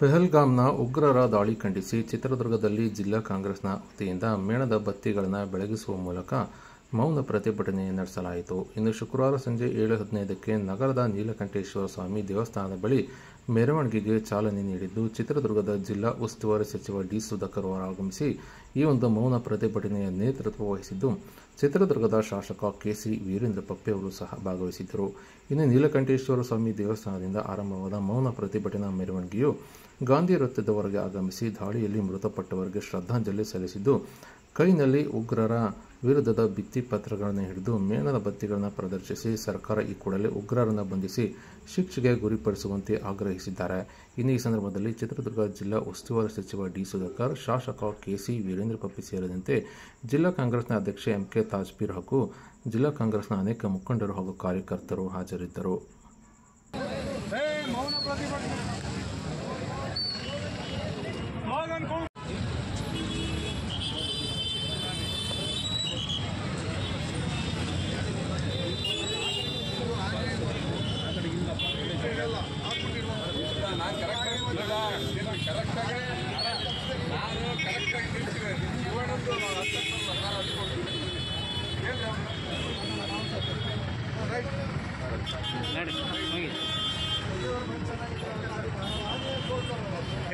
ಪೆಹಲ್ಗಾಮ್ನ ಉಗ್ರರ ದಾಳಿ ಖಂಡಿಸಿ ಚಿತ್ರದುರ್ಗದಲ್ಲಿ ಜಿಲ್ಲಾ ಕಾಂಗ್ರೆಸ್ನ ವತಿಯಿಂದ ಮೇಣದ ಬತ್ತಿಗಳನ್ನು ಬೆಳಗಿಸುವ ಮೂಲಕ ಮೌನ ಪ್ರತಿಭಟನೆ ನಡೆಸಲಾಯಿತು. ಇನ್ನು ಶುಕ್ರವಾರ ಸಂಜೆ 7:15ಕ್ಕೆ ನಗರದ ನೀಲಕಂಠೇಶ್ವರ ಸ್ವಾಮಿ ದೇವಸ್ಥಾನದ ಬಳಿ ಮೆರವಣಿಗೆಗೆ ಚಾಲನೆ ನೀಡಿದ್ದು, ಚಿತ್ರದುರ್ಗದ ಜಿಲ್ಲಾ ಉಸ್ತುವಾರಿ ಸಚಿವ ಡಿ. ಸುಧಾಕರ್ ಅವರು ಆಗಮಿಸಿ ಈ ಒಂದು ಮೌನ ಪ್ರತಿಭಟನೆಯ ನೇತೃತ್ವ ವಹಿಸಿದ್ದು, ಚಿತ್ರದುರ್ಗದ ಶಾಸಕ ಕೆ.ಸಿ. ವೀರೇಂದ್ರ ಪಪ್ಪಿ ಅವರು ಸಹ ಭಾಗವಹಿಸಿದ್ದರು. ಇನ್ನು ನೀಲಕಂಠೇಶ್ವರ ಸ್ವಾಮಿ ದೇವಸ್ಥಾನದಿಂದ ಆರಂಭವಾದ ಮೌನ ಪ್ರತಿಭಟನಾ ಮೆರವಣಿಗೆಯು ಗಾಂಧಿ ವೃತ್ತದವರೆಗೆ ಆಗಮಿಸಿ ದಾಳಿಯಲ್ಲಿ ಮೃತಪಟ್ಟವರಿಗೆ ಶ್ರದ್ಧಾಂಜಲಿ ಸಲ್ಲಿಸಿದ್ದು, ಕೈನಲ್ಲಿ ಉಗ್ರರ ವಿರುದ್ಧದ ಭಿತ್ತಿ ಪತ್ರಗಳನ್ನು ಹಿಡಿದು ಮೇಣದ ಬತ್ತಿಗಳನ್ನು ಪ್ರದರ್ಶಿಸಿ ಸರ್ಕಾರ ಈ ಕೂಡಲೇ ಉಗ್ರರನ್ನು ಬಂಧಿಸಿ ಶಿಕ್ಷೆಗೆ ಗುರಿಪಡಿಸುವಂತೆ ಆಗ್ರಹಿಸಿದ್ದಾರೆ. ಇನ್ನು ಈ ಸಂದರ್ಭದಲ್ಲಿ ಚಿತ್ರದುರ್ಗ ಜಿಲ್ಲಾ ಉಸ್ತುವಾರಿ ಸಚಿವ ಡಿ. ಸುಧಾಕರ್, ಶಾಸಕ ಕೆ.ಸಿ. ವೀರೇಂದ್ರ ಪಪ್ಪಿ ಸೇರಿದಂತೆ ಜಿಲ್ಲಾ ಕಾಂಗ್ರೆಸ್ನ ಅಧ್ಯಕ್ಷ ಎಂ.ಕೆ. ತಾಜ್ಪೀರ್ ಹಾಗೂ ಜಿಲ್ಲಾ ಕಾಂಗ್ರೆಸ್ನ ಅನೇಕ ಮುಖಂಡರು ಹಾಗೂ ಕಾರ್ಯಕರ್ತರು ಹಾಜರಿದ್ದರು.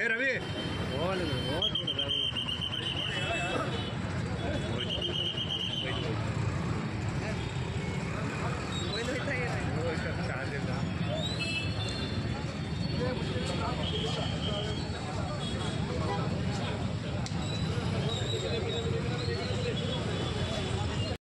ರವಿ